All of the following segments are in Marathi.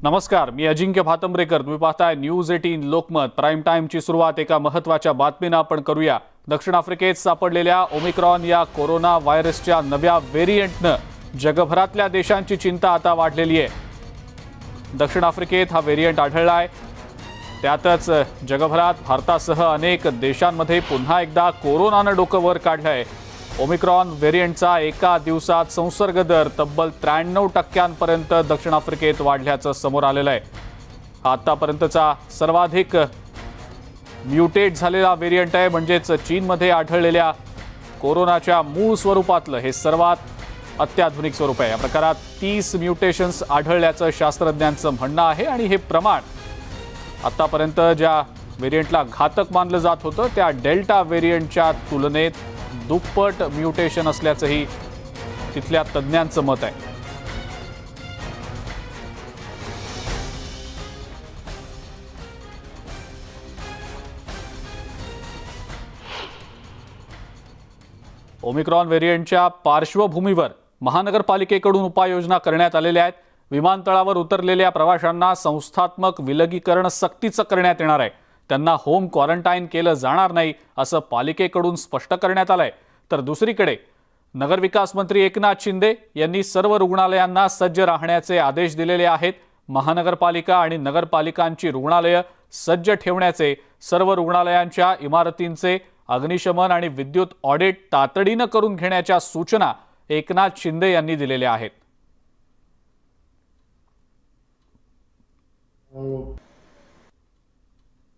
नमस्कार, मी अजिंक्य भातंब्रेकर. तुम्ही पाहताय न्यूज 18 लोकमत. प्राईम टाइमची सुरुवात एका महत्त्वाच्या बातमीनं आपण करूया. दक्षिण आफ्रिकेत सापडलेल्या ओमिक्रॉन या कोरोना व्हायरसच्या नव्या व्हेरियंटनं जगभरातल्या देशांची चिंता आता वाढलेली आहे. दक्षिण आफ्रिकेत हा व्हेरियंट आढळलाय. त्यातच जगभरात भारतासह अनेक देशांमध्ये पुन्हा एकदा कोरोनानं डोकं वर काढलंय. ओमिक्रॉन व्हेरियंटचा एका दिवसात संसर्ग दर तब्बल 93% दक्षिण आफ्रिकेत वाढल्याचं समोर आलेलं आहे. आतापर्यंतचा सर्वाधिक म्युटेट झालेला व्हेरियंट आहे. म्हणजेच चीनमध्ये आढळलेल्या कोरोनाच्या मूळ स्वरूपातलं हे सर्वात अत्याधुनिक स्वरूप आहे. या प्रकारात 30 म्युटेशन्स आढळल्याचं शास्त्रज्ञांचं म्हणणं आहे आणि हे प्रमाण आतापर्यंत ज्या व्हेरियंटला घातक मानलं जात होतं त्या डेल्टा व्हेरियंटच्या तुलनेत दुप्पट म्युटेशन असल्याचंही तिथल्या तज्ज्ञांचं मत आहे. ओमिक्रॉन व्हेरियंटच्या पार्श्वभूमीवर महानगरपालिकेकडून उपाययोजना करण्यात आलेल्या आहेत. विमानतळावर उतरलेल्या प्रवाशांना संस्थात्मक विलगीकरण सक्तीचं करण्यात येणार आहे. त्यांना होम क्वारंटाईन केलं जाणार नाही असं पालिकेकडून स्पष्ट करण्यात आलंय. तर दुसरीकडे नगरविकास मंत्री एकनाथ शिंदे यांनी सर्व रुग्णालयांना सज्ज राहण्याचे आदेश दिलेले आहेत. महानगरपालिका आणि नगरपालिकांची रुग्णालयं सज्ज ठेवण्याचे, सर्व रुग्णालयांच्या इमारतींचे अग्निशमन आणि विद्युत ऑडिट तातडीनं करून घेण्याच्या सूचना एकनाथ शिंदे यांनी दिलेल्या आहेत.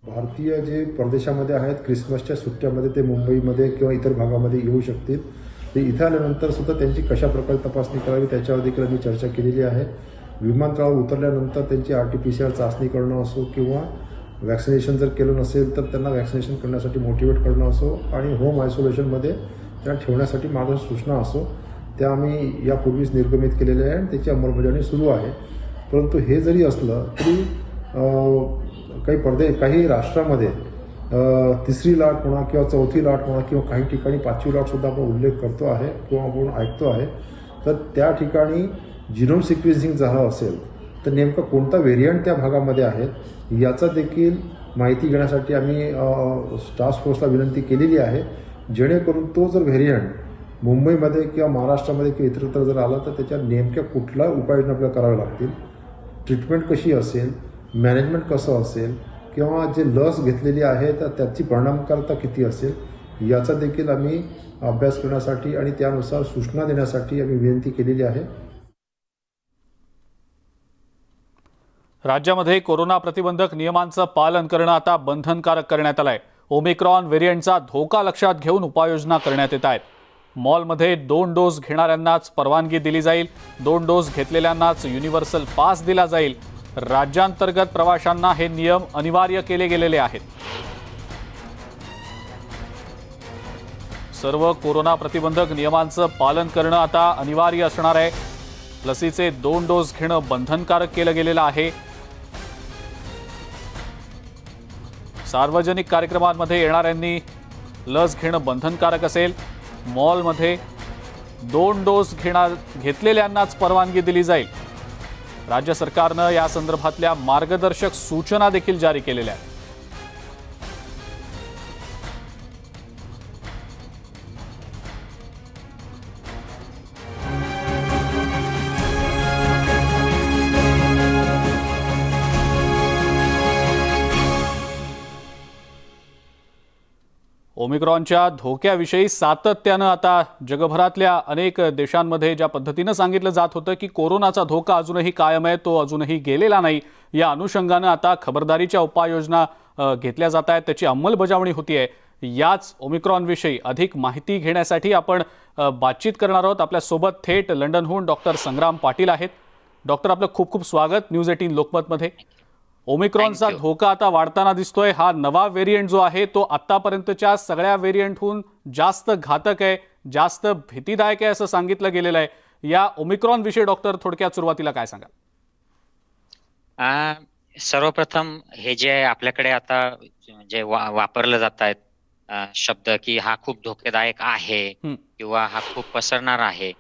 भारतीय जे परदेशामध्ये आहेत ख्रिसमसच्या सुट्ट्यामध्ये ते मुंबईमध्ये किंवा इतर भागामध्ये येऊ शकतील. ते इथं आल्यानंतर सुद्धा त्यांची कशा प्रकारे तपासणी करावी त्याच्यावर देखील आम्ही चर्चा केलेली आहे. विमानतळावर उतरल्यानंतर त्यांची RT-PCR चाचणी करणं असो किंवा वॅक्सिनेशन जर केलं नसेल तर त्यांना वॅक्सिनेशन करण्यासाठी मोटिवेट करणं असो आणि होम आयसोलेशनमध्ये त्यांना ठेवण्यासाठी मार्गदर्शक सूचना असो त्या आम्ही यापूर्वीच निर्गमित केलेल्या आहे आणि त्याची अंमलबजावणी सुरू आहे. परंतु हे जरी असलं तरी काही राष्ट्रामध्ये तिसरी लाट म्हणा किंवा चौथी लाट म्हणा किंवा काही ठिकाणी 5वी लाटसुद्धा आपण उल्लेख करतो आहे किंवा आपण ऐकतो आहे. तर त्या ठिकाणी जिनोम सिक्वेन्सिंग जर असेल तर नेमका कोणता व्हेरियंट त्या भागामध्ये आहेत याचा देखील माहिती घेण्यासाठी आम्ही टास्क फोर्सला विनंती केलेली आहे. जेणेकरून तो जर व्हेरियंट मुंबईमध्ये किंवा महाराष्ट्रामध्ये किंवा इतरत्र जर आला तर त्याच्या नेमक्या कुठल्या उपाययोजना आपल्याला कराव्या लागतील, ट्रीटमेंट कशी असेल, मॅनेजमेंट कसं असेल किंवा जे लस घेतलेली आहे तर त्याची परिणामकारकता किती असेल याचा देखील आम्ही अभ्यास करण्यासाठी आणि त्यानुसार सूचना देण्यासाठी आम्ही विनंती केलेली आहे. राज्यामध्ये कोरोना प्रतिबंधक नियमांचं पालन करणं आता बंधनकारक करण्यात आलंय. ओमिक्रॉन व्हेरियंटचा धोका लक्षात घेऊन उपाययोजना करण्यात येत आहेत. मॉलमध्ये 2 डोस घेणाऱ्यांनाच परवानगी दिली जाईल. 2 डोस घेतलेल्यांनाच युनिव्हर्सल पास दिला जाईल. राज्यांतर्गत प्रवाशांना हे नियम अनिवार्य केले गेलेले आहेत. सर्व कोरोना प्रतिबंधक नियमांचं पालन करणं आता अनिवार्य असणार आहे. लसीचे 2 डोस घेणं बंधनकारक केलं गेलेलं आहे. सार्वजनिक कार्यक्रमांमध्ये येणाऱ्यांनी लस घेणं बंधनकारक असेल. मॉलमध्ये 2 डोस घेतलेल्यांनाच परवानगी दिली जाईल. राज्य सरकारनं या संदर्भातल्या मार्गदर्शक सूचना देखील जारी केलेल्या आहेत. ओमिक्रॉनच्या धोक्याविषयी सातत्यानं आता जगभरातल्या अनेक देशांमध्ये ज्या पद्धतीनं सांगितलं जात होतं की कोरोनाचा धोका अजूनही कायम आहे, तो अजूनही गेलेला नाही. या अनुषंगानं आता खबरदारीच्या उपाययोजना घेतल्या जात आहेत, त्याची अंमलबजावणी होतीये. याच ओमिक्रॉनविषयी अधिक माहिती घेण्यासाठी आपण बातचीत करणार आहोत. आपल्यासोबत थेट लंडनहून डॉक्टर संग्राम पाटील आहेत. डॉक्टर, आपलं खूप खूप स्वागत न्यूज 18 लोकमतमध्ये. ओमिक्रॉनचा धोका आता वाढताना दिसतोय. हा नवा व्हेरियंट जो आहे तो आतापर्यंतच्या सगळ्या व्हेरियंटहून जास्त घातक आहे, जास्त भीतीदायक आहे असं सांगितलं गेलेलं आहे. या ओमिक्रॉन विषयी डॉक्टर थोडक्यात सुरुवातीला काय सांगाल? सर्वप्रथम हे जे आपल्याकडे आता जे वापरलं जात आहेत शब्द की हा खूप धोकेदायक आहे किंवा हा खूप पसरणार आहे,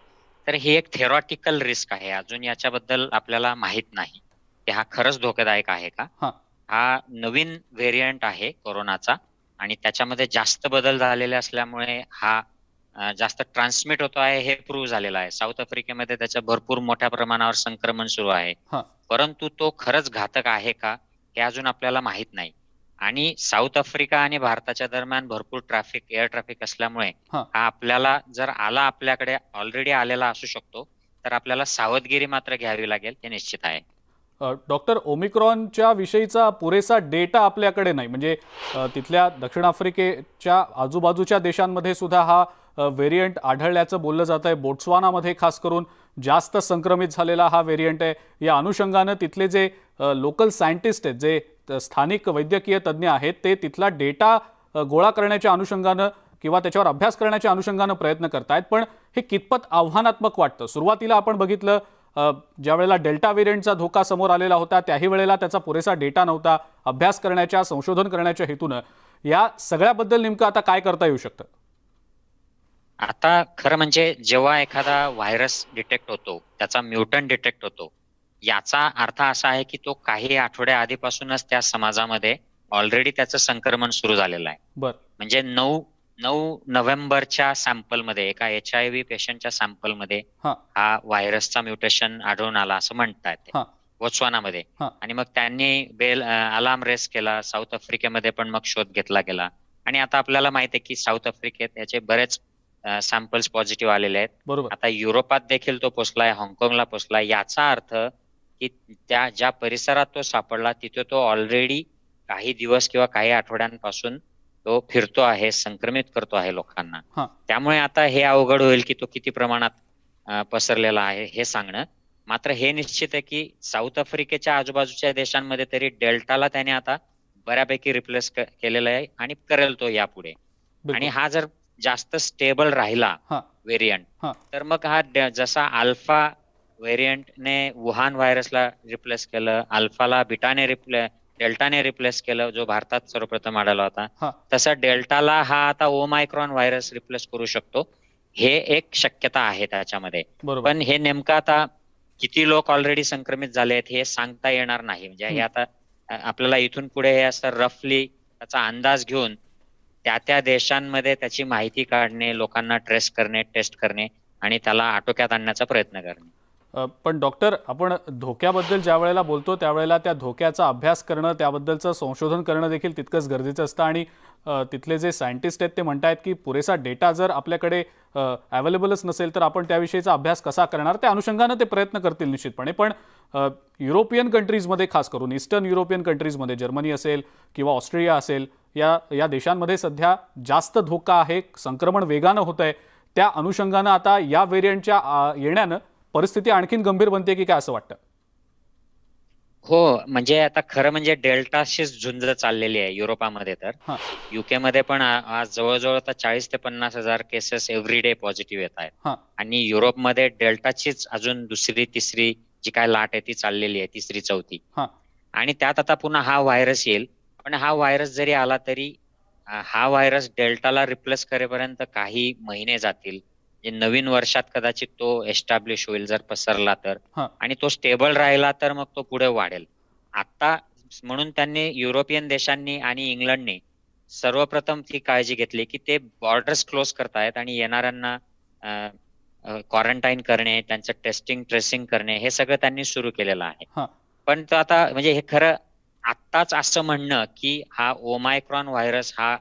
तर ही एक थेरॉटिकल रिस्क आहे. अजून याच्याबद्दल आपल्याला माहित नाही. की हा खरंच धोकेदायक आहे का. हा हा नवीन व्हेरियंट आहे कोरोनाचा आणि त्याच्यामध्ये जास्त बदल झालेले असल्यामुळे हा जास्त ट्रान्समिट होतो आहे हे प्रूव्ह झालेलं आहे. साऊथ आफ्रिकेमध्ये त्याचं भरपूर मोठ्या प्रमाणावर संक्रमण सुरू आहे. हा परंतु तो खरंच घातक आहे का हे अजून आपल्याला माहित नाही. आणि साऊथ आफ्रिका आणि भारताच्या दरम्यान भरपूर एअर ट्रॅफिक असल्यामुळे हा हा आपल्याला जर आला आपल्याकडे ऑलरेडी आलेला असू शकतो, तर आपल्याला सावधगिरी मात्र घ्यावी लागेल हे निश्चित आहे. डॉक्टर, ओमिक्रॉनच्या विषयीचा पुरेसा डेटा आपल्याकडे नाही, म्हणजे तिथल्या दक्षिण आफ्रिकेच्या आजूबाजूच्या देशांमध्ये सुद्धा हा व्हेरियंट आढळल्याचं बोललं जात आहे. बोट्सवानामध्ये खास करून जास्त संक्रमित झालेला हा व्हेरियंट आहे. या अनुषंगानं तिथले जे लोकल सायंटिस्ट आहेत, जे स्थानिक वैद्यकीय तज्ज्ञ आहेत, ते तिथला डेटा गोळा करण्याच्या अनुषंगानं किंवा त्याच्यावर अभ्यास करण्याच्या अनुषंगानं प्रयत्न करतायत. पण हे कितपत आव्हानात्मक वाटतं? सुरुवातीला आपण बघितलं ज्या वेळेला डेल्टा व्हेरियंटचा धोका समोर आलेला होता, त्याही वेळेला त्याचा पुरेसा डेटा नव्हता. अभ्यास करण्याच्या, संशोधन करण्याच्या हेतूनं या सगळ्याबद्दल नेमकं आता काय करता येऊ शकतं? आता खरं म्हणजे जेव्हा एखादा व्हायरस डिटेक्ट होतो, त्याचा म्युटंट डिटेक्ट होतो, याचा अर्थ असा आहे की तो काही आठवड्या आधीपासूनच त्या समाजामध्ये ऑलरेडी त्याचं संक्रमण सुरू झालेलं आहे. बर म्हणजे 9 नोव्हेंबरच्या सॅम्पलमध्ये एका HIV पेशंटच्या सॅम्पलमध्ये हा हा व्हायरसचा म्युटेशन आढळून आला असं म्हणतात ते हा बोत्सवानामध्ये. हा आणि मग त्यांनी अलार्म रेस केला. साऊथ आफ्रिकेमध्ये पण मग शोध घेतला गेला आणि आता आपल्याला माहिती आहे की साऊथ आफ्रिकेत याचे बरेच सॅम्पल्स पॉझिटिव्ह आलेले आहेत. बरोबर. आता युरोपात देखील तो पोचलाय, हाँगकाँगला पोचलाय. याचा अर्थ की त्या ज्या परिसरात तो सापडला तिथे तो ऑलरेडी काही दिवस किंवा काही आठवड्यांपासून तो फिरतो आहे, संक्रमित करतो आहे लोकांना. हा त्यामुळे आता हे अवघड होईल की तो किती प्रमाणात पसरलेला आहे हे सांगणं. मात्र हे निश्चित आहे की साऊथ आफ्रिकेच्या आजूबाजूच्या देशांमध्ये तरी डेल्टाला त्याने आता बऱ्यापैकी रिप्लेस केलेलं आहे आणि करेल तो यापुढे. आणि बिलकुल. हा जर जास्त स्टेबल राहिला हा व्हेरियंट, हा तर मग हा जसा अल्फा व्हेरियंटने वुहान व्हायरसला रिप्लेस केलं, अल्फाला डेल्टाने रिप्लेस केलं, जो भारतात सर्वप्रथम आढळला होता, हा तसं डेल्टाला हा आता ओमायक्रॉन व्हायरस रिप्लेस करू शकतो. हे एक शक्यता आहे त्याच्यामध्ये. बरोबर. पण हे नेमकं आता किती लोक ऑलरेडी संक्रमित झाले आहेत हे सांगता येणार नाही. म्हणजे हे आता आपल्याला इथून पुढे हे असं रफली त्याचा अंदाज घेऊन त्या देशांमध्ये त्याची माहिती काढणे, लोकांना ट्रेस करणे, टेस्ट करणे आणि त्याला आटोक्यात आणण्याचा प्रयत्न करणे. पण डॉक्टर, आपण धोक्याबद्दल ज्या वेळेला बोलतो त्यावेळेला त्या धोक्याचा अभ्यास करणं, त्याबद्दलचं संशोधन करणं देखील तितकंच गरजेचं असतं. आणि तिथले जे सायंटिस्ट आहेत ते म्हणतायत की पुरेसा डेटा जर आपल्याकडे अवेलेबलच नसेल तर आपण त्याविषयीचा अभ्यास कसा करणार, त्या अनुषंगानं ते प्रयत्न करतील निश्चितपणे. पण युरोपियन कंट्रीजमध्ये, खास करून ईस्टर्न युरोपियन कंट्रीजमध्ये, जर्मनी असेल किंवा ऑस्ट्रेलिया असेल, या देशांमध्ये सध्या जास्त धोका आहे, संक्रमण वेगानं होत आहे. त्या अनुषंगानं आता या व्हेरियंटच्या येण्यानं परिस्थिती आणखीन गंभीर बनते की काय, असं वाटतं? हो, म्हणजे आता खरं म्हणजे डेल्टाशीच झुंज चाललेली आहे युरोपामध्ये. तर हां युके मध्ये पण आज जवळजवळ आता 40,000 ते 50,000 केसेस एव्हरी डे पॉझिटिव्ह येत आहेत. हां आणि युरोपमध्ये डेल्टाचीच अजून दुसरी तिसरी जी काय लाट आहे ती चाललेली आहे, तिसरी चौथी. हां आणि त्यात आता पुन्हा हा व्हायरस येईल. पण हा व्हायरस जरी आला तरी हा व्हायरस डेल्टाला रिप्लेस करेपर्यंत काही महिने जातील. म्हणजे नवीन वर्षात कदाचित तो एस्टॅब्लिश होईल जर पसरला तर. हां आणि तो स्टेबल राहिला तर मग तो पुढे वाढेल. आता म्हणून त्यांनी युरोपियन देशांनी आणि इंग्लंडने सर्वप्रथम ती काळजी घेतली की ते बॉर्डर्स क्लोज करतायत आणि येणाऱ्यांना क्वारंटाईन करणे, त्यांचं टेस्टिंग ट्रेसिंग करणे, हे सगळं त्यांनी सुरू केलेलं आहे. हां पण तो आता म्हणजे हे खरं आत्ताच असं म्हणणं की हा ओमायक्रॉन व्हायरस हा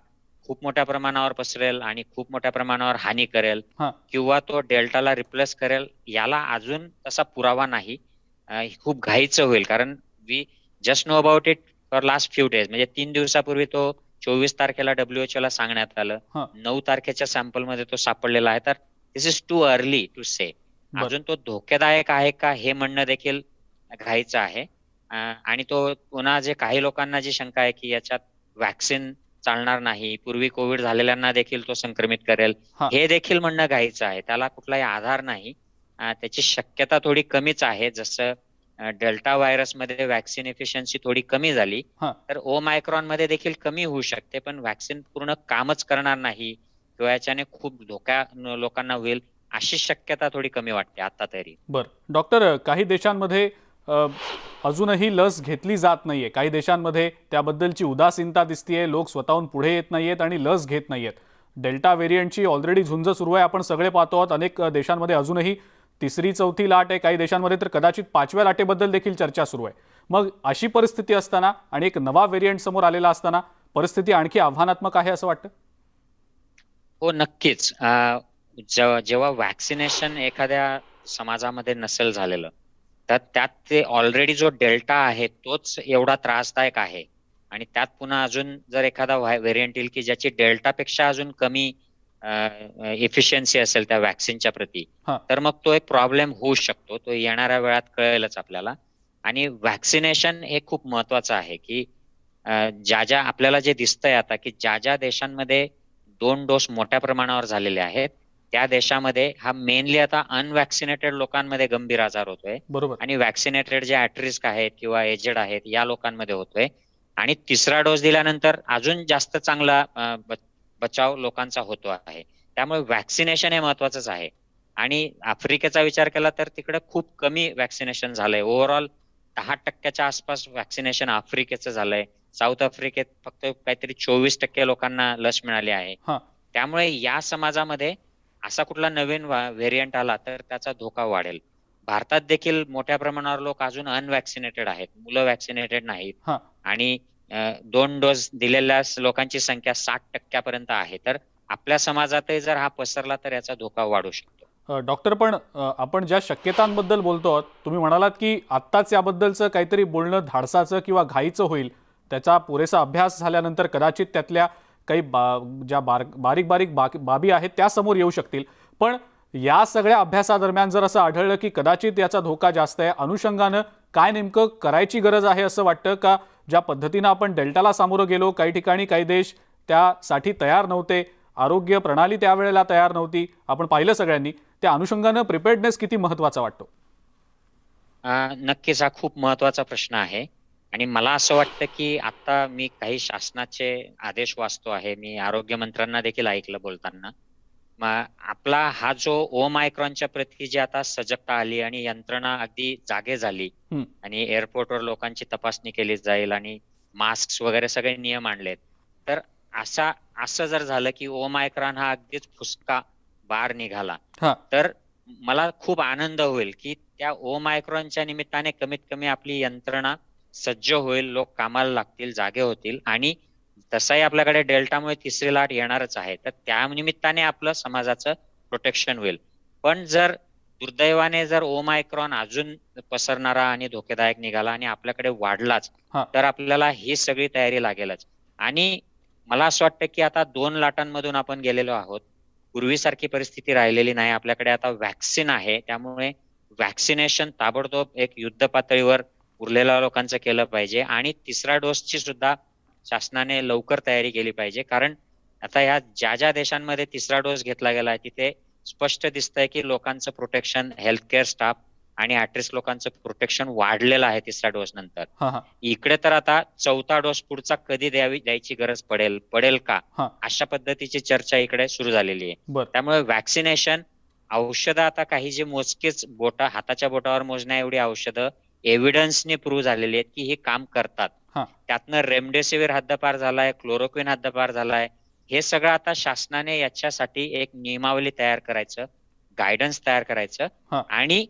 खूप मोठ्या प्रमाणावर पसरेल आणि खूप मोठ्या प्रमाणावर हानी करेल हां किंवा तो डेल्टाला रिप्लेस करेल, याला अजून तसा पुरावा नाही. खूप घाईचं होईल, कारण we just know about it for last few days. म्हणजे 3 दिवसापूर्वी तो 24 तारखेला WHO ला सांगण्यात आलं. हां 9 तारखेच्या सॅम्पलमध्ये तो सापडलेला आहे. तर दिस इज टू अर्ली टू से. बरं. अजून तो धोकेदायक आहे का हे म्हणणं देखील घाईचं आहे. आणि तो पुन्हा जे काही लोकांना जी शंका आहे की याच्यात व्हॅक्सिन चालणार नाही, पूर्वी कोविड झालेल्यांना देखील तो संक्रमित करेल, हां हे देखील म्हणणं घाईचं आहे. त्याला कुठलाही आधार नाही. त्याची शक्यता थोडी कमीच आहे. जसं डेल्टा व्हायरसमध्ये व्हॅक्सिन एफिशियन्सी थोडी कमी झाली, हां तर ओमायक्रॉन मध्ये देखील कमी होऊ शकते. पण व्हॅक्सिन पूर्ण कामच करणार नाही किंवा याच्याने खूप धोका लोकांना होईल अशी शक्यता थोडी कमी वाटते आता तरी. बरं. डॉक्टर, काही देशांमध्ये अजूनही लस घेतली जात नाहीये. काही देशांमध्ये त्याबद्दलची उदासीनता दिसतीये. लोक स्वतःहून पुढे येत नाहीयेत आणि लस घेत नाहीयेत. डेल्टा व्हेरियंटची ऑलरेडी झुंज सुरू आहे, आपण सगळे पाहतो आहोत. अनेक देशांमध्ये अजूनही तिसरी चौथी लाट आहे, काही देशांमध्ये तर कदाचित 5व्या लाटेबद्दल देखील चर्चा सुरू आहे. मग अशी परिस्थिती असताना आणि एक नवा व्हेरियंट समोर आलेला असताना परिस्थिती आणखी आव्हानात्मक आहे असं वाटतं? हो, नक्कीच. जेव्हा वॅक्सिनेशन एखाद्या समाजामध्ये नसेल झालेलं, तर त्यात ते ऑलरेडी जो डेल्टा आहे तोच एवढा त्रासदायक आहे आणि त्यात पुन्हा अजून जर एखादा व्हेरियंट येईल की ज्याची डेल्टापेक्षा अजून कमी एफिशियन्सी असेल त्या वॅक्सिनच्या प्रती, हा. तर मग तो एक प्रॉब्लेम होऊ शकतो. तो येणाऱ्या वेळात कळेलच आपल्याला. आणि वॅक्सिनेशन हे खूप महत्वाचं आहे की ज्या आपल्याला जे दिसतंय आता की ज्या देशांमध्ये 2 डोस मोठ्या प्रमाणावर झालेले आहेत, त्या देशामध्ये हा मेनली आता अनवॅक्सिनेटेड लोकांमध्ये गंभीर आजार होतोय बरोबर. आणि वॅक्सिनेटेड जे ॲट रिस्क आहेत किंवा एजेड आहेत या लोकांमध्ये होतोय. आणि तिसरा डोस दिल्यानंतर अजून जास्त चांगला बचाव लोकांचा होतो आहे. त्यामुळे वॅक्सिनेशन हे महत्वाचंच आहे. आणि आफ्रिकेचा विचार केला तर तिकडे खूप कमी वॅक्सिनेशन झालंय. ओव्हरऑल 10% आसपास वॅक्सिनेशन आफ्रिकेचं झालंय. साऊथ आफ्रिकेत फक्त काहीतरी 24% लोकांना लस मिळाली आहे. हा. त्यामुळे या समाजामध्ये असा कुठला नवीन व्हेरियंट आला तर त्याचा धोका वाढेल. भारतात देखील मोठ्या प्रमाणावर लोक अजून अनवॅक्सिनेटेड आहेत, मुलं वॅक्सिनेटेड नाहीत. हा. आणि 2 डोस दिलेल्या लोकांची संख्या 60% आहे. तर आपल्या समाजातही जर हा पसरला तर याचा धोका वाढू शकतो. डॉक्टर, पण आपण ज्या शक्यतांबद्दल बोलतो आहोत, तुम्ही म्हणालात की आत्ताच याबद्दलचं काहीतरी बोलणं धाडसाचं किंवा घाईचं होईल. त्याचा पुरेसा अभ्यास झाल्यानंतर कदाचित त्यातल्या काही ज्या बारीक बारीक बाबी आहेत त्या समोर येऊ शकतील. पण या सगळ्या अभ्यासादरम्यान जर असं आढळलं की कदाचित याचा धोका जास्त आहे, अनुषंगानं काय नेमकं करायची गरज आहे असं वाटतं का? ज्या पद्धतीनं आपण डेल्टाला सामोरं गेलो, काही ठिकाणी काही देश त्यासाठी तयार नव्हते, आरोग्य प्रणाली त्यावेळेला तयार नव्हती, आपण पाहिलं सगळ्यांनी. त्या अनुषंगानं प्रिपेअर्डनेस किती महत्वाचा वाटतो? नक्कीच हा खूप महत्वाचा प्रश्न आहे. आणि मला असं वाटतं की आता मी काही शासनाचे आदेश वाचतो आहे. मी आरोग्य मंत्र्यांना देखील ऐकलं बोलताना. आपला हा जो ओमायक्रॉनच्या प्रती जी आता सजगता आली आणि यंत्रणा अगदी जागे झाली आणि एअरपोर्टवर लोकांची तपासणी केली जाईल आणि मास्क वगैरे सगळे नियम आणलेत, तर असं जर झालं की ओमायक्रॉन हा अगदीच फुसका बाहेर निघाला, तर मला खूप आनंद होईल की त्या ओमायक्रॉनच्या निमित्ताने कमीत कमी आपली यंत्रणा सज्ज होईल, लोक कामाला लागतील, जागे होतील. आणि तसाही आपल्याकडे डेल्टामुळे तिसरी लाट येणारच आहे, तर त्या निमित्ताने आपलं समाजाचं प्रोटेक्शन होईल. पण जर दुर्दैवाने जर ओमायक्रॉन अजून पसरणारा आणि धोकेदायक निघाला आणि आपल्याकडे वाढलाच, तर आपल्याला ही सगळी तयारी लागेलच. आणि मला असं वाटतं की आता 2 लाटांमधून आपण गेलेलो आहोत. पूर्वीसारखी परिस्थिती राहिलेली नाही. आपल्याकडे आता वॅक्सिन आहे, त्यामुळे वॅक्सिनेशन ताबडतोब एक युद्ध पातळीवर उरलेल्या लोकांचं केलं पाहिजे. आणि तिसऱ्या डोसची सुद्धा शासनाने लवकर तयारी केली पाहिजे. कारण आता ह्या ज्या देशांमध्ये तिसरा डोस घेतला गेलाय तिथे स्पष्ट दिसतंय की लोकांचं प्रोटेक्शन, हेल्थ केअर स्टाफ आणि ॲट-रिस्क लोकांचं प्रोटेक्शन वाढलेलं आहे तिसऱ्या डोस नंतर. इकडे तर आता 4था डोस पुढचा कधी द्यायची गरज पडेल का, अशा पद्धतीची चर्चा इकडे सुरू झालेली आहे. त्यामुळे वॅक्सिनेशन, औषधं आता काही जे मोजकेच हाताच्या बोटावर मोजण्या एवढी औषधं एव्हिडन्सने प्रूव्ह झालेली आहेत की हे काम करतात. त्यातनं रेमडेसिवीर हद्दपार झालाय, क्लोरोक्विन हद्दपार झालाय. हे सगळं आता शासनाने याच्यासाठी एक नियमावली तयार करायचं, गायडन्स तयार करायचं आणि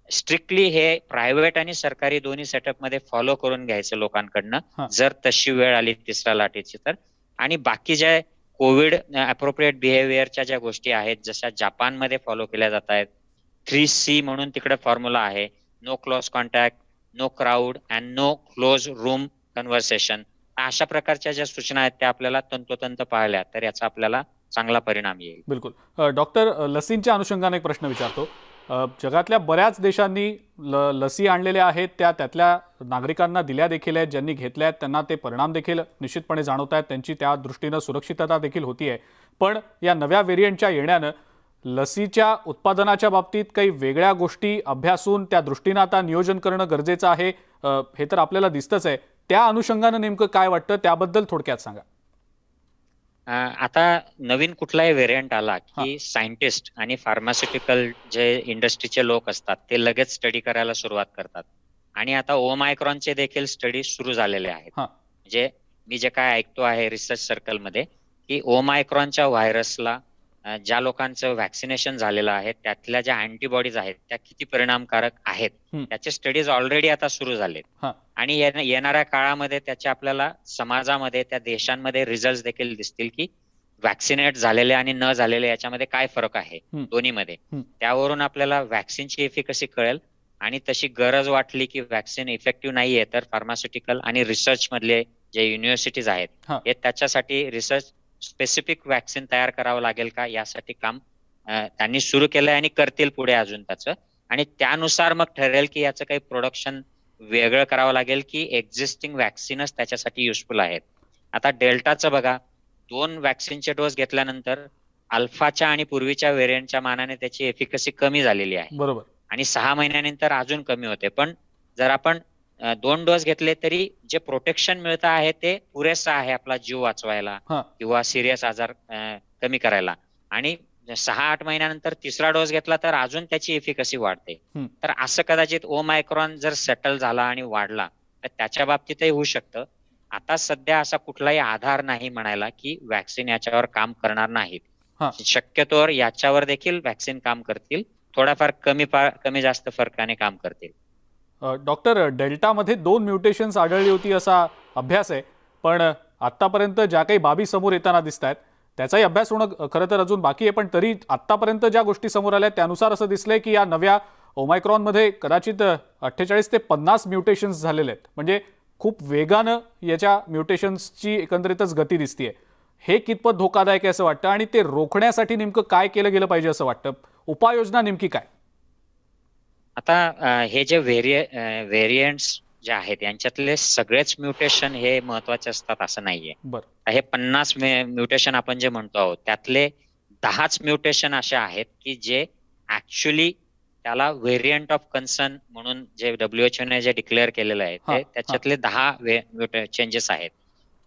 स्ट्रिक्टली हे प्रायव्हेट आणि सरकारी दोन्ही सेटअप मध्ये फॉलो करून घ्यायचं लोकांकडनं, जर तशी वेळ आली तिसऱ्या लाटेची तर. आणि बाकी ज्या कोविड अप्रोप्रिएट बिहेवियरच्या ज्या गोष्टी आहेत, जशा जपानमध्ये फॉलो केल्या जात आहेत, 3C म्हणून तिकडे फॉर्म्युला आहे, no close contact, no crowd and no close room conversation. अशा प्रकारच्या ज्या सूचना आहेत त्या आपल्याला तंतोतंत पाळल्या तर याचा आपल्याला चांगला परिणाम येईल. बिलकुल. डॉक्टर, लसींच्या अनुषंगाने एक प्रश्न विचारतो. जगातल्या बऱ्याच देशांनी लसी आणलेल्या आहेत, त्यातल्या नागरिकांना दिल्या देखील आहेत, ज्यांनी घेतल्या आहेत त्यांना ते परिणाम देखील निश्चितपणे जाणवत आहेत, त्यांची त्या दृष्टीनं सुरक्षितता देखील होतीये. पण या नव्या व्हेरियंटच्या येण्यानं लसीच्या उत्पादनाच्या बाबतीत काही वेगळ्या गोष्टी अभ्यासून त्या दृष्टीनं आता नियोजन करणं गरजेचं आहे, हे तर आपल्याला दिसतंच आहे. त्या अनुषंगानं नेमकं काय वाटतं त्याबद्दल थोडक्यात सांगा. आता नवीन कुठलाही व्हेरियंट आला की सायंटिस्ट आणि फार्मास्युटिकल जे इंडस्ट्रीचे लोक असतात ते लगेच स्टडी करायला सुरुवात करतात. आणि आता ओमायक्रॉनचे देखील स्टडी सुरू झालेले आहेत. हा. म्हणजे मी जे काय ऐकतो आहे रिसर्च सर्कलमध्ये की ओमायक्रॉनच्या व्हायरसला ज्या लोकांचं व्हॅक्सिनेशन झालेलं आहे त्यातल्या ज्या अँटीबॉडीज आहेत त्या किती परिणामकारक आहेत त्याचे स्टडीज ऑलरेडी आता सुरू झालेत. हा. आणि येणाऱ्या काळामध्ये त्याचे आपल्याला समाजामध्ये त्या देशांमध्ये रिझल्ट देखील दिसतील की व्हॅक्सिनेट झालेले आणि न झालेले याच्यामध्ये काय फरक आहे दोन्हीमध्ये. त्यावरून आपल्याला व्हॅक्सिनची एफिकसी कळेल आणि तशी गरज वाटली की व्हॅक्सिन इफेक्टिव्ह नाहीये तर फार्मास्युटिकल आणि रिसर्च मधले जे युनिव्हर्सिटीज आहेत हे त्याच्यासाठी रिसर्च स्पेसिफिक व्हॅक्सिन तयार करावं लागेल का यासाठी काम त्यांनी सुरू केलंय आणि करतील पुढे अजून त्याचं. आणि त्यानुसार मग ठरेल की याचं काही प्रोडक्शन वेगळं करावं लागेल की एक्झिस्टिंग व्हॅक्सिनच त्याच्यासाठी युजफुल आहेत. आता डेल्टाचं बघा, 2 व्हॅक्सिनचे डोस घेतल्यानंतर अल्फाच्या आणि पूर्वीच्या व्हेरियंटच्या मानाने त्याची एफिकसी कमी झालेली आहे. बरोबर. आणि 6 महिन्यानंतर अजून कमी होते. पण जर आपण 2 डोस घेतले तरी जे प्रोटेक्शन मिळतं आहे ते पुरेसं आहे आपला जीव वाचवायला किंवा सिरियस आजार कमी करायला. आणि 6-8 महिन्यानंतर 3रा डोस घेतला तर अजून त्याची एफिकसी वाढते. तर असं कदाचित ओमायक्रॉन जर सेटल झाला आणि वाढला तर त्याच्या बाबतीतही होऊ शकतं. आता सध्या असा कुठलाही आधार नाही म्हणायला की व्हॅक्सिन याच्यावर काम करणार नाहीत. शक्यतोवर याच्यावर देखील व्हॅक्सिन काम करतील, थोडाफार कमी जास्त फरकाने काम करतील. डॉक्टर, डेल्टामध्ये 2 म्युटेशन्स आढळली होती असा अभ्यास आहे, पण आतापर्यंत ज्या काही बाबी समोर येताना दिसत आहेत त्याचाही अभ्यास होणं खरं तर अजून बाकी आहे. पण तरी आतापर्यंत ज्या गोष्टी समोर आल्या त्यानुसार असं दिसलंय की या नव्या ओमायक्रॉनमध्ये कदाचित 48 ते 50 म्युटेशन्स झालेले आहेत. म्हणजे खूप वेगानं याच्या म्युटेशन्सची एकंदरीतच गती दिसतीये. हे कितपत धोकादायक आहे असं वाटतं आणि ते रोखण्यासाठी नेमकं काय केलं गेलं पाहिजे असं वाटतं? उपाययोजना नेमकी काय? आता हे जे व्हेरियंट्स जे आहेत यांच्यातले सगळेच म्युटेशन हे महत्वाचे असतात असं नाहीये. हे 50 म्युटेशन आपण जे म्हणतो आहोत त्यातले 10च म्युटेशन असे आहेत की जे ऍक्च्युअली त्याला व्हेरियंट ऑफ कन्सर्न म्हणून जे WHO ने जे डिक्लेअर केलेलं आहे ते त्याच्यातले 10 चेंजेस आहेत.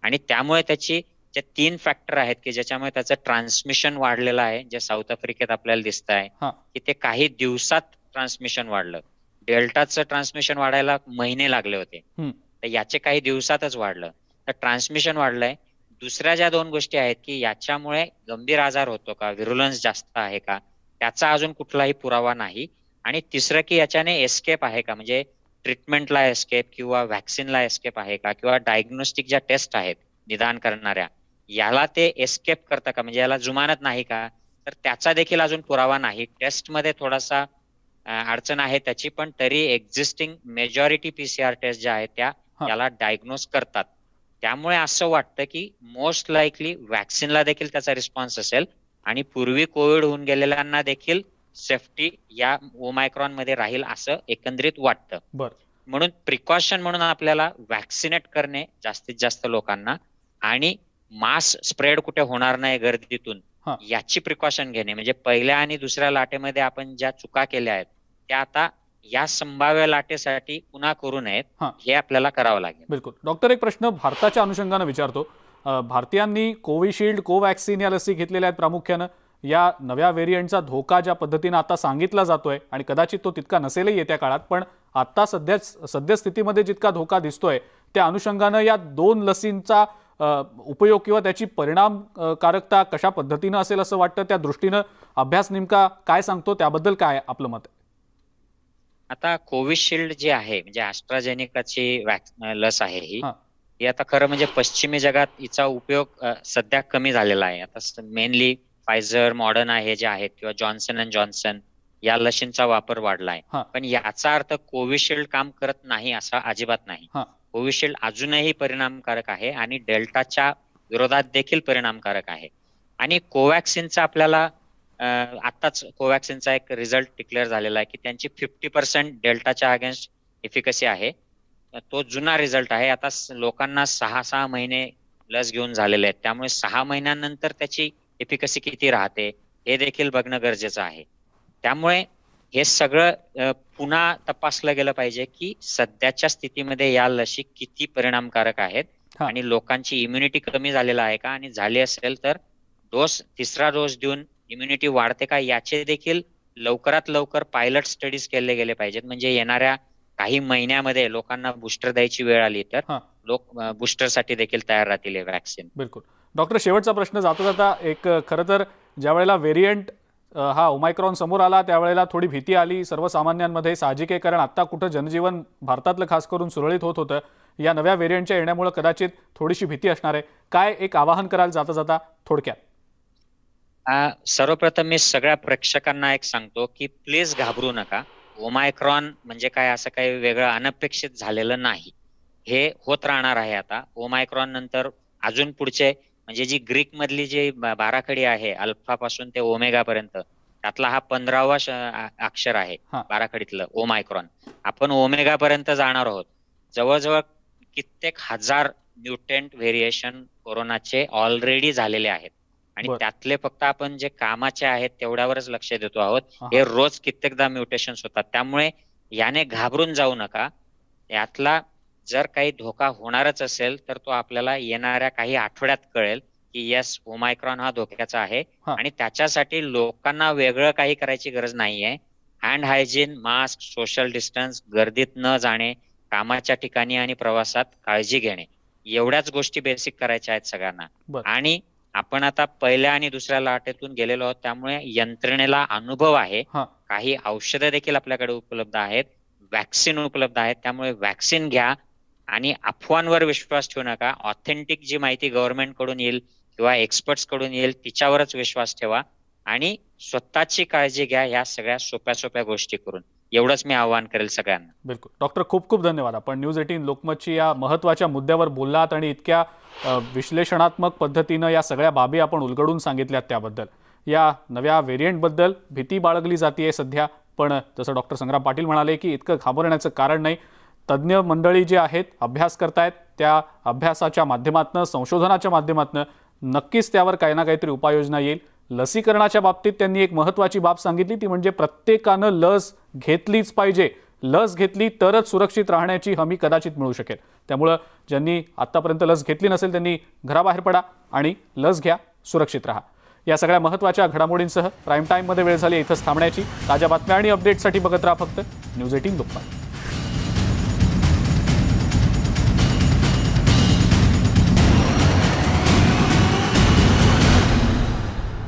आणि त्यामुळे त्याची जे 3 फॅक्टर आहेत की ज्याच्यामुळे त्याचं ट्रान्समिशन वाढलेलं आहे, जे साऊथ आफ्रिकेत आपल्याला दिसत आहे की ते काही दिवसात ट्रान्समिशन वाढलं. डेल्टाचं ट्रान्समिशन वाढायला महिने लागले होते, तर याचे काही दिवसातच वाढलं. तर ट्रान्समिशन वाढलंय. दुसऱ्या ज्या 2 गोष्टी आहेत की याच्यामुळे गंभीर आजार होतो का, व्हिरुलन्स जास्त आहे का, त्याचा अजून कुठलाही पुरावा नाही. आणि तिसरं की याच्याने एस्केप आहे का, म्हणजे ट्रीटमेंटला एस्केप किंवा व्हॅक्सिनला एस्केप आहे का, किंवा डायग्नोस्टिक ज्या टेस्ट आहेत निदान करणाऱ्या याला ते एस्केप करतं का, म्हणजे याला जुमानत नाही का, तर त्याचा देखील अजून पुरावा नाही. टेस्टमध्ये थोडासा अडचण आहे त्याची, पण तरी एक्झिस्टिंग मेजॉरिटी PCR टेस्ट ज्या आहेत त्या याला डायग्नोज करतात. त्यामुळे असं वाटतं की मोस्ट लाईकली व्हॅक्सिनला देखील त्याचा रिस्पॉन्स असेल आणि पूर्वी कोविड होऊन गेलेल्यांना देखील सेफ्टी या ओमायक्रॉन मध्ये राहील असं एकंदरीत वाटतं. म्हणून प्रिकॉशन म्हणून आपल्याला व्हॅक्सिनेट करणे जास्तीत जास्त लोकांना आणि मास स्प्रेड कुठे होणार नाही गर्दीतून याची प्रिकॉशन घेणे. म्हणजे पहिल्या आणि दुसऱ्या लाटेमध्ये आपण ज्या चुका केल्या आहेत त्या आता या संभाव्य लाटेसाठी पुन्हा करू नयेत, हे आपल्याला करावं लागेल. बिलकुल. डॉक्टर, एक प्रश्न भारताच्या अनुषंगाने विचारतो. भारतीयांनी कोविशिल्ड, कोवॅक्सिन या लसी घेतलेल्या आहेत प्रामुख्यानं. या नव्या व्हेरियंटचा धोका ज्या पद्धतीने आता सांगितला जातोय आणि कदाचित तो तितका नसेलही येत्या काळात, पण आता सद्यस्थितीमध्ये जितका धोका दिसतोय त्या अनुषंगानं या 2 लसींचा उपयोग किंवा त्याची परिणामकारकता कशा पद्धतीनं असेल असं वाटतं? त्या दृष्टीनं अभ्यास नेमका काय सांगतो, त्याबद्दल काय आपलं मत आहे? आता कोविशिल्ड जी आहे म्हणजे ॲस्ट्राझेनेकाची लस आहे ही आता खरं म्हणजे पश्चिमी जगात हिचा उपयोग सध्या कमी झालेला आहे. आता मेनली फायझर, मॉडर्ना हे जे आहेत किंवा जॉन्सन अँड जॉन्सन या लशींचा वापर वाढलाय. पण याचा अर्थ कोविशिल्ड काम करत नाही असा अजिबात नाही. कोविशिल्ड अजूनही परिणामकारक आहे आणि डेल्टाच्या विरोधात देखील परिणामकारक आहे. आणि कोवॅक्सिनचा आपल्याला आताच कोवॅक्सिनचा एक रिझल्ट डिक्लेअर झालेला आहे की त्यांची 50% डेल्टाच्या अगेन्स्ट एफिकसी आहे. तो जुना रिझल्ट आहे. आता लोकांना 6 महिने लस घेऊन झालेले आहेत, त्यामुळे 6 महिन्यानंतर त्याची एफिकसी किती राहते हे देखील बघणं गरजेचं आहे. त्यामुळे हे सगळं पुन्हा तपासलं गेलं पाहिजे की सध्याच्या स्थितीमध्ये या लशी किती परिणामकारक आहेत आणि लोकांची इम्युनिटी कमी झालेला आहे का, आणि झाली असेल तर 3रा डोस देऊन इम्युनिटी वाढते का, याचे देखील लवकरात लवकर पायलट स्टडीज केले गेले पाहिजेत. म्हणजे येणाऱ्या काही महिन्यामध्ये लोकांना बूस्टर द्यायची वेळ आली तर हां. लोक बूस्टरसाठी देखील तयार राहतील हे वॅक्सिन. बिलकुल. डॉक्टर, शेवटचा प्रश्न जाता जाता एक खरं तर ज्या वेळेला व्हेरियंट हा ओमायक्रॉन समोर आला त्यावेळेला थोडी भीती आली सर्वसामान्यांमध्ये, साहजिक आहे, कारण आता कुठं जनजीवन भारतातलं खास करून सुरळीत होत होतं. या नव्या व्हेरियंटच्या येण्यामुळे कदाचित थोडीशी भीती असणार आहे. काय एक आवाहन कराल जाता जाता थोडक्यात? सर्वप्रथम मी सगळ्या प्रेक्षकांना एक सांगतो की प्लीज घाबरू नका. ओमायक्रॉन म्हणजे काय असं काही वेगळं अनपेक्षित झालेलं नाही. हे होत राहणार आहे. आता ओमायक्रॉन नंतर अजून पुढचे म्हणजे जी ग्रीक मधली जी बाराखडी आहे अल्फा पासून ते ओमेगा पर्यंत, त्यातला हा 15वा अक्षर आहे हा. बाराखडीतलं ओमायक्रॉन. आपण ओमेगा पर्यंत जाणार आहोत. जवळजवळ कित्येक हजार म्युटंट व्हेरिएशन कोरोनाचे ऑलरेडी झालेले आहेत आणि बरं. त्यातले फक्त आपण जे कामाचे आहेत तेवढ्यावरच लक्ष देतो आहोत. हा. हे रोज कित्येकदा म्युटेशन्स होतात. त्यामुळे याने घाबरून जाऊ नका. यातला जर काही धोका होणारच असेल तर तो आपल्याला येणाऱ्या काही आठवड्यात कळेल की यस, ओमायक्रॉन हा धोक्याचा आहे. हा. आणि त्याच्यासाठी लोकांना वेगळं काही करायची गरज नाहीये. Hand hygiene, mask, social distance, गर्दीत न जाणे, कामाच्या ठिकाणी आणि प्रवासात काळजी घेणे, एवढ्याच गोष्टी बेसिक करायच्या आहेत सगळ्यांना. बरं. आणि आपण आता पहिल्या आणि दुसऱ्या लाटेतून गेलेलो आहोत त्यामुळे यंत्रणेला अनुभव आहे. हा. काही औषधं देखील आपल्याकडे उपलब्ध आहेत, वॅक्सिन उपलब्ध आहेत. त्यामुळे वॅक्सिन घ्या आणि अफवांवर विश्वास ठेवू नका. ऑथेंटिक जी माहिती गव्हर्नमेंट कडून येईल किंवा एक्सपर्ट्स कडून येईल तिच्यावरच विश्वास ठेवा आणि स्वतःची काळजी घ्या. ह्या सगळ्या सोप्या सोप्या गोष्टी करून, एवढंच मी आवाहन करेल सगळ्यांना. बिलकुल. डॉक्टर, खूप खूप धन्यवाद. आपण न्यूज 18 लोकमतची या महत्त्वाच्या मुद्द्यावर बोललात आणि इतक्या विश्लेषणात्मक पद्धतीनं या सगळ्या बाबी आपण उलगडून सांगितल्यात त्याबद्दल. या नव्या व्हेरियंटबद्दल भीती बाळगली जाते सध्या, पण जसं डॉक्टर संग्राम पाटील म्हणाले की इतकं घाबरण्याचं कारण नाही. तज्ज्ञ मंडळी जे आहेत अभ्यास करतायत, त्या अभ्यासाच्या माध्यमातून, संशोधनाच्या माध्यमातून नक्कीच त्यावर काही ना काहीतरी उपाययोजना येईल. लसीकरणाच्या बाबतीत त्यांनी एक महत्त्वाची बाब सांगितली, ती म्हणजे प्रत्येकानं लस घेतलीच पाहिजे. लस घेतली तरच सुरक्षित राहण्याची हमी कदाचित मिळू शकेल. त्यामुळं ज्यांनी आत्तापर्यंत लस घेतली नसेल त्यांनी घराबाहेर पडा आणि लस घ्या, सुरक्षित राहा. या सगळ्या महत्त्वाच्या घडामोडींसह प्राईम टाईममध्ये वेळ झाली इथंच थांबण्याची. ताज्या बातम्या आणि अपडेटसाठी बघत राहा फक्त न्यूज 18 लोकमत.